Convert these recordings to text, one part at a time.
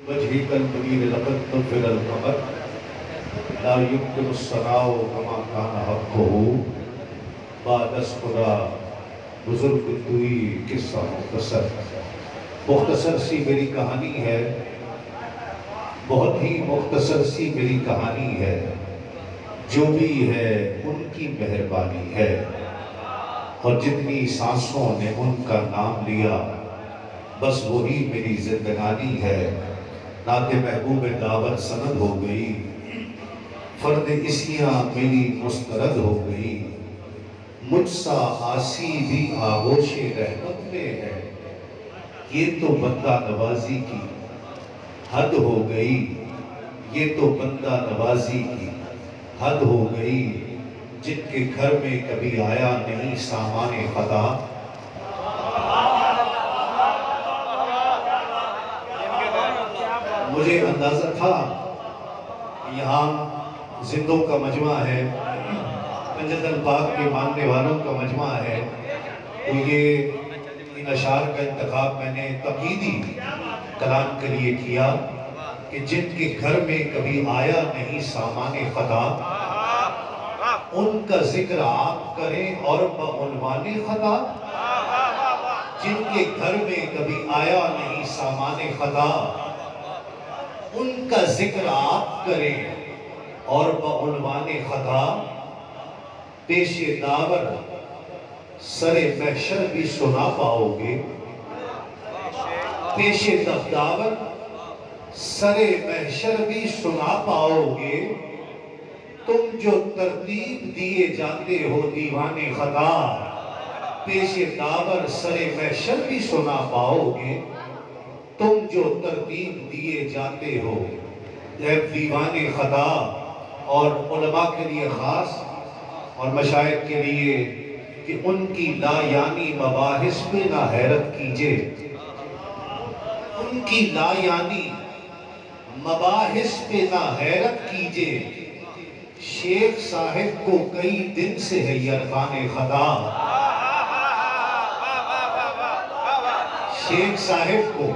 وجهك المنير لقد نفر القمر لا يمكن الصناع كما كان حقه بعد از خدا بزرگ دوئی قصہ مختصر سی میری کہانی ہے، بہت ہی مختصر سی میری کہانی ہے، جو بھی ہے ان کی مہربانی ہے، اور جتنی سانسوں نے ان کا نام لیا بس وہی میری زندگانی ہے۔ نعت محبوب دعوت سند ہو گئی، فرد اسیاں میری مسترد ہو گئی، مجھ سا آسی بھی آغوش رحمت میں ہے، یہ تو بندہ نوازی کی حد ہو گئی، یہ تو بندہ نوازی کی حد ہو گئی، جن کے گھر میں کبھی آیا نہیں سامان خدا۔ مجھے اندازہ تھا کہ یہاں زندوں کا مجمع ہے، پنجت الپاک کے ماننے والوں کا مجمع ہے، تو یہ ان اشعار کا انتخاب میں نے تقییدی کلام کے لیے کیا کہ جن کے گھر میں کبھی آیا نہیں سامان خدا، ان کا ذکر آپ کریں اور بعنوان خدا۔ جن کے گھر میں کبھی آیا نہیں سامان خدا، ان کا ذکر آپ کریں اور بعنوان خدا، پیش داور سر محشر بھی سنا پاؤ گے، پیش داور سر محشر بھی سنا پاؤ گے، تم جو ترتیب دیے جاتے ہو دیوان خدا، پیش داور سر محشر بھی سنا پاؤ گے، تم جو ترتیب دیے جاتے ہو دیوان خدا۔ اور علماء کے لیے خاص اور مشائخ کے لیے کہ ان کی لا یعنی مباحث پہ نہ حیرت کیجئے، ان کی لا یعنی مباحث پہ نہ حیرت کیجئے، شیخ صاحب کو کئی دن سے ہے یرغان خدا۔ شیخ صاحب کو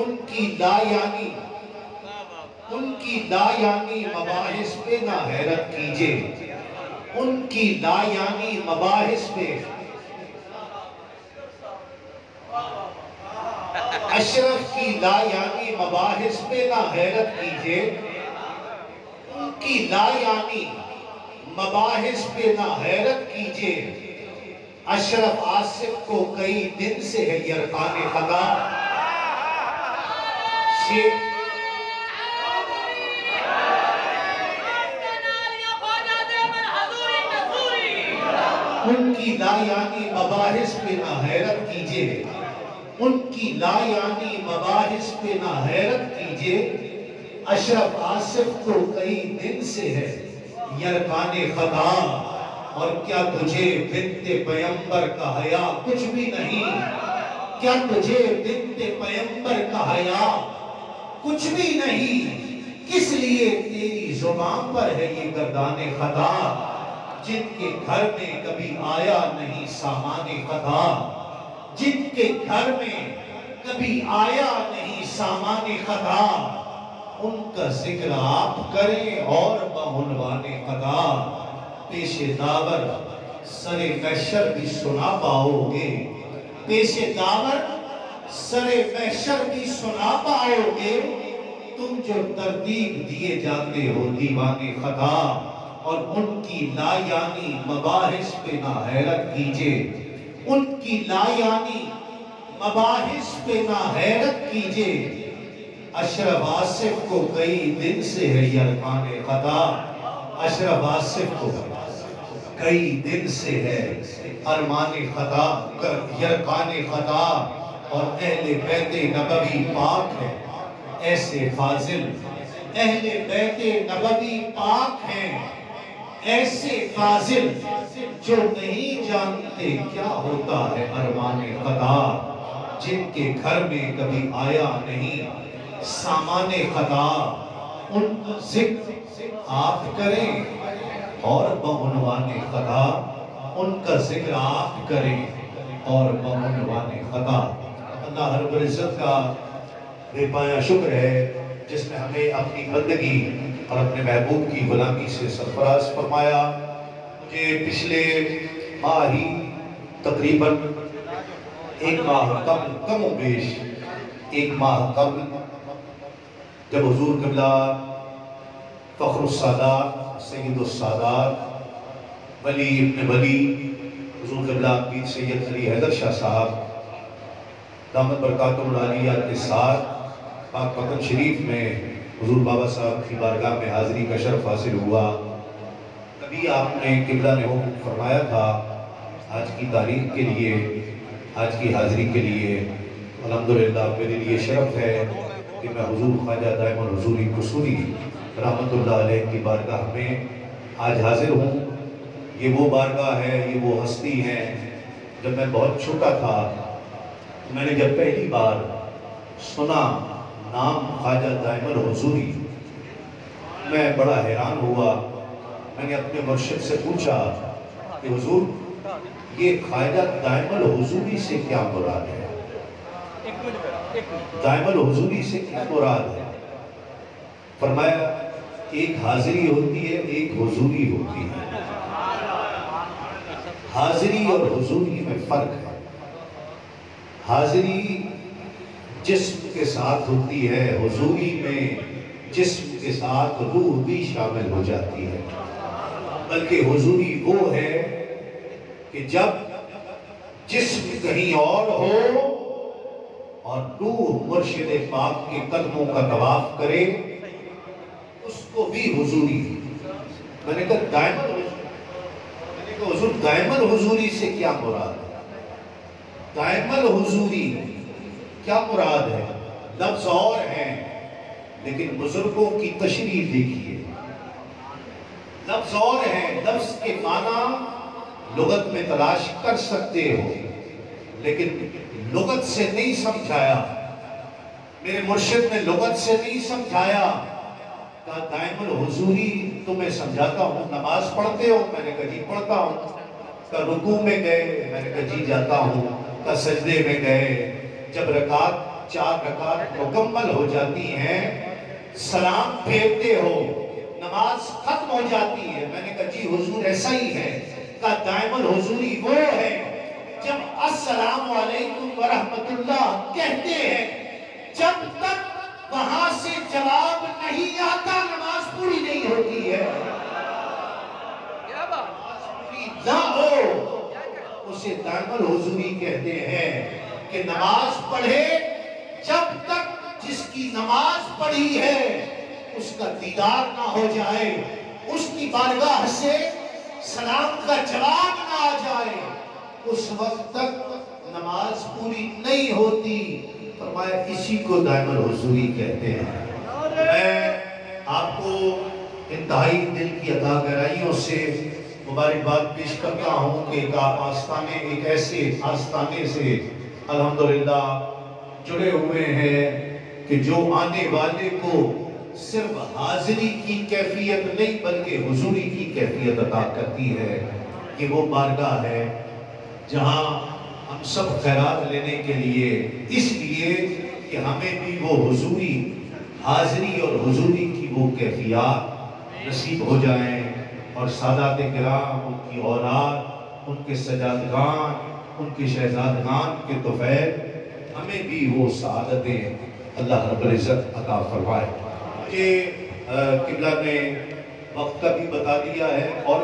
ان کی لا یعنی مباحث پہ نہ حیرت کیجئے، ان کی لا یعنی مباحث پہ اشرف کی لا یعنی مباحث پہ نہ حیرت کیجئے، ان کی لا یعنی مباحث پہ نہ حیرت کیجئے، اشرف آصف کو کئی دن سے ہے یرغان خدا۔ ان کی لا یعنی مباحث پہ نہ حیرت کیجئے، ان کی لا یعنی مباحث پہ نہ حیرت کیجئے، اشرف آصف کو کئی دن سے ہے یرغان خدا۔ اور کیا تجھے بنت پیمبر کا حیا کچھ بھی نہیں، کیا تجھے بنت پیمبر کا حیا کچھ بھی نہیں، کس لیے تیری زبان پر ہے یہ گردان خدا، جن کے گھر میں کبھی آیا نہیں سامان خدا، جن کے گھر میں کبھی آیا نہیں سامان خدا، ان کا ذکر آپ کریں اور بعنوان خدا، پیش داور سر محشر بھی سنا پاؤ گے، پیش داور سر محشر بھی سنا پاؤ گے، تم جو ترتیب دیے جاتے ہو دیوان خدا، اور ان کی لا یعنی مباحث پہ نہ حیرت کیجئے، ان کی لا یعنی مباحث پہ نہ حیرت کیجئے، اشرف آصف کو کئی دن سے ہے یرغان خدا۔ اشرف آصف کو کئی دن سے ہے ارمان خدا، یرغان خدا، اور اہل بیت نبوی پاک ہے ایسے فاضل، اہل بیت نبوی پاک ہیں ایسے فاضل، جو نہیں جانتے کیا ہوتا ہے ارمان خدا، جن کے گھر میں کبھی آیا نہیں سامان خدا، ان کا ذکر آپ کریں اور بعنوان خدا، ان کا ذکر آپ کریں اور بعنوان خدا۔ اللہ رب العزت کا بے پایا شکر ہے جس نے ہمیں اپنی بندگی اور اپنے محبوب کی غلامی سے سرفراز فرمایا۔ مجھے پچھلے ماہ ہی تقریباً ایک ماہ قبل، کم و بیش ایک ماہ قبل، جب حضور قبلہ فخر السادات سید السادات ولی ابن ولی حضور قبلہ پیر سید علی حیدر شاہ صاحب دامت برکاتہ العالیہ کے ساتھ پاک پتن شریف میں حضور بابا صاحب کی بارگاہ میں حاضری کا شرف حاصل ہوا، تبھی آپ نے قبلہ نے حکم فرمایا تھا آج کی تاریخ کے لیے، آج کی حاضری کے لیے الحمدللہ میرے لیے شرف ہے کہ میں حضور خواجہ دائم الحضوری قصوری رحمت اللہ علیہ کی بارگاہ میں آج حاضر ہوں۔ یہ وہ بارگاہ ہے، یہ وہ ہستی ہے۔ جب میں بہت چھوٹا تھا میں نے جب پہلی بار سنا نام خواجہ دائم الحضوری، میں بڑا حیران ہوا۔ میں نے اپنے مرشد سے پوچھا کہ حضور یہ خواجہ دائم الحضوری سے کیا مراد ہے؟ دائم الحضوری سے کیا مراد ہے؟ فرمایا ایک حاضری ہوتی ہے، ایک حضوری ہوتی ہے۔ حاضری اور حضوری میں فرق ہے۔ حاضری جسم کے ساتھ ہوتی ہے، حضوری میں جسم کے ساتھ روح بھی شامل ہو جاتی ہے۔ بلکہ حضوری وہ ہے کہ جب جسم کہیں اور ہو اور روح مرشد پاک کے قدموں کا طواف کرے، اس کو بھی حضوری۔ میں نے کہا حضور دائم الحضوری سے کیا مراد ہے؟ دائم الحضوری کیا مراد ہے؟ لفظ اور ہیں لیکن بزرگوں کی تشریح دیکھیے، لفظ اور ہیں، لفظ کے معنی لغت میں تلاش کر سکتے ہو لیکن لغت سے نہیں سمجھایا۔ میرے مرشد نے لغت سے نہیں سمجھایا۔ کہا دائم الحضوری تمہیں سمجھاتا ہوں، نماز پڑھتے ہو؟ میں نے کہا جی پڑھتا ہوں۔ کہا رکوع میں گئے؟ میں نے کہا جی جاتا ہوں۔ کہا سجدے میں گئے؟ جب رکعت 4 رکعت مکمل ہو جاتی ہیں سلام پھیرتے ہو، نماز ختم ہو جاتی ہے؟ میں نے کہا جی حضور ایسا ہی ہے۔ کہا دائم الحضوری وہ ہے جب السلام علیکم ورحمت اللہ کہتے ہیں، جب تک وہاں سے جواب نہیں آتا نماز پوری نہیں ہوتی ہے۔ پوری نہ ہو اسے دائم الحضوری کہتے ہیں کہ نماز پڑھے جب تک جس کی نماز پڑھی ہے اس کا دیدار نہ ہو جائے، اس کی بارگاہ سے سلام کا جواب نہ آ جائے، اس وقت تک نماز پوری نہیں ہوتی۔ فرمایا اسی کو دائم الحضوری کہتے ہیں۔ میں آپ کو انتہائی دل کی عطا گرائیوں سے مبارکباد پیش کرتا ہوں کہ آپ آستانے ایک ایسے آستانے سے الحمدللہ جڑے ہوئے ہیں کہ جو آنے والے کو صرف حاضری کی کیفیت نہیں بلکہ حضوری کی کیفیت عطا کرتی ہے۔ یہ وہ بارگاہ ہے جہاں ہم سب خیرات لینے کے لیے، اس لیے کہ ہمیں بھی وہ حضوری، حاضری اور حضوری کی وہ کیفیات نصیب ہو جائیں، اور سادات کرام، ان کی اولاد، ان کے سجادگان، ان کے شہزادگان کے طفیل، ہمیں بھی وہ سعادتیں اللہ رب العزت عطا فرمائے۔ مجھے قبلہ نے وقت کا بھی بتا دیا ہے اور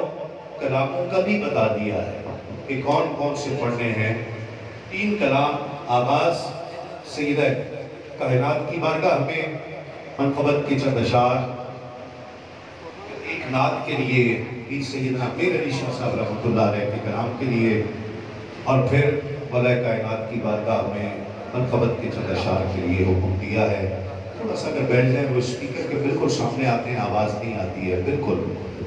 کلاموں کا بھی بتا دیا ہے کہ کون کون سے پڑھنے ہیں۔ 3 کلام، آغاز سیدہ کائنات کی بارگاہ میں منقبت کے چند اشعار، ایک نعت کے لیے پیر سیدنا میر علی شاہ صاحب رحمۃ اللہ علیہ کے کلام کے لیے، اور پھر مولا کائنات کی بارگاہ میں منقبت کے چند اشعار کے لیے حکم دیا ہے۔ تھوڑا سا اگر بیٹھ جائیں، وہ اسپیکر کے بالکل سامنے آتے ہیں، آواز نہیں آتی ہے، بالکل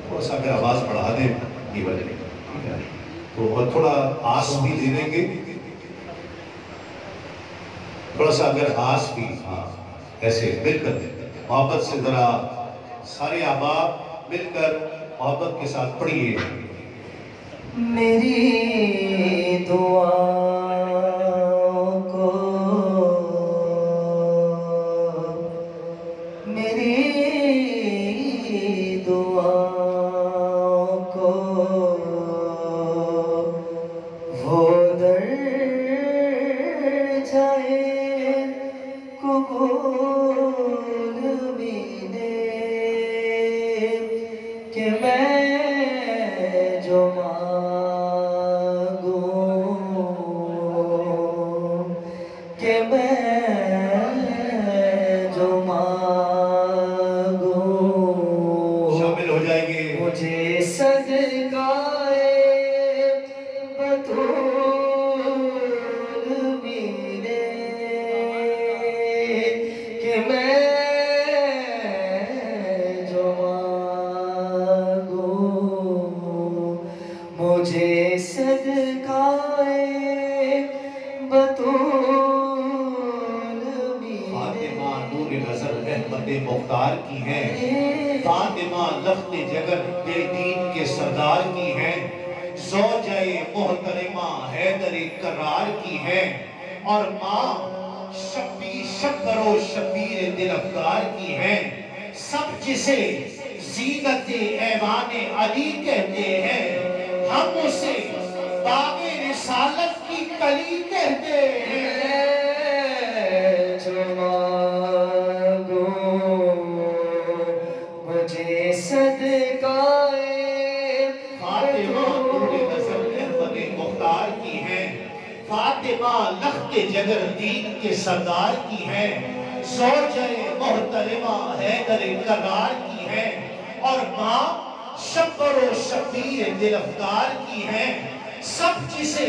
تھوڑا سا اگر آواز بڑھا دیں یہ وجہ، ٹھیک ہے؟ تو اور تھوڑا آس بھی دے دیں گے، تھوڑا سا اگر آس بھی، ہاں ایسے مل کر محبت سے ذرا سارے احباب مل کر محبت کے ساتھ پڑھیے۔ میری دعا کو میری دعاؤں کو وہ در جائے قبول بھی دے کہ میں جو مانگوں کہ میں جو مانگوں شامل ہو جائیں گے مجھے صدقائے بطول بھی دے کہ میں جو مانگوں مجھے صدقائے بطول بھی دے فاطمہ نور نظر احمد مختار کی ہیں فاطمہ لخت جگر دل دین کے سردار کی ہیں زوجہ محترمہ حیدر کرار کی ہیں اور ماں شکر و شبیر دل افکار کی ہیں سب جسے زینت ایوان علی کہتے ہیں ہم اسے باغ رسالت کی کلی کہتے ہیں جو مانگوں مجھے صدقائے فاطمہ نور نظر احمد مختار کی ہیں فاطمہ لخت جگر دین کے سردار کی ہیں زوجہ محترمہ حیدر کرار کی ہیں اور ماں شکر و شبیر دل افکار کی ہیں سب جسے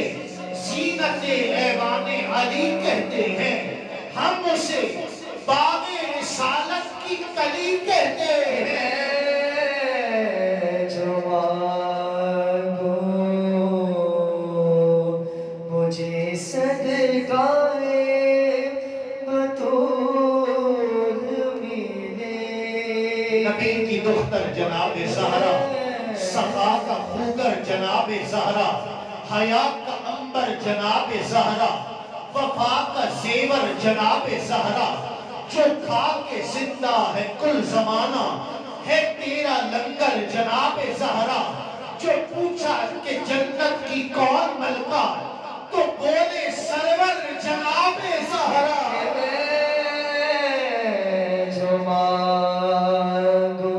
زینت ایوان علی کہتے ہیں ہم اسے باغ رسالت کی کلی کہتے ہیں جو مانگوں مجھے صدقائے بطول بھی دے نبی کی دختر جناب زہرا صفا کا خوگر جناب زہرا حیا کا عنبر جناب زہرا وفا کا زیور جناب زہرا جو کھا کے زندہ ہے کل زمانہ ہے تیرا لنگر جناب زہرا جو پوچھا کہ جنت کی کون ملکہ تو بولے سرور جناب زہرا جو مانگوں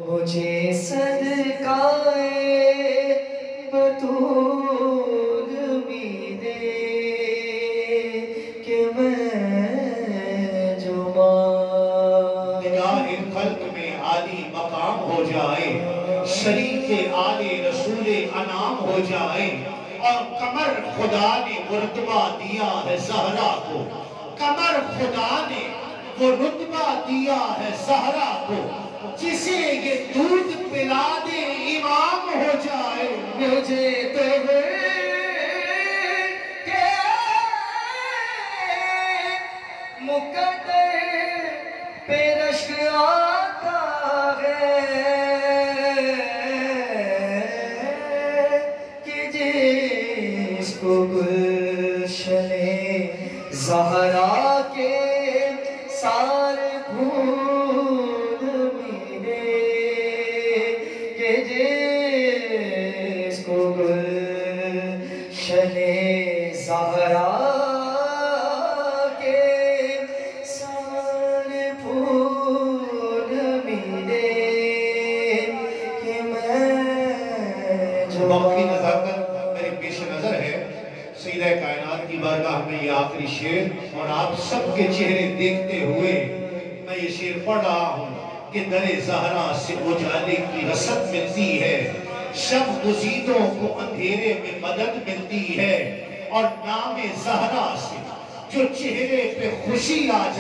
مجھے صدقائے بطول بھی دے کہ میں جو نگاہ خلق میں عالی مقام ہو جائے شریف آل رسول انعام ہو جائے اور قمر خدا نے رتبہ دیا ہے زہرا کو قمر خدا نے وہ رتبہ دیا ہے زہرا کو جسے یہ دودھ پلا دے امام ہو جائے مجھے تو مقدر پہ رشک آتا ہے کہ جس کو گلشن زہرا کے سارے پھول ملے کہ جس کو گلشن زہرا باقی نزاکت میرے پیش نظر ہے سیدہ کائنات کی بارگاہ میں یہ آخری شعر اور آپ سب کے چہرے دیکھتے ہوئے میں یہ شعر پڑھ رہا ہوں کہ در زہرا سے اجالے کی رسد ملتی ہے شب گزیدوں کو اندھیرے میں مدد ملتی ہے اور نام زہرا سے جو چہرے پہ خوشی آ جائے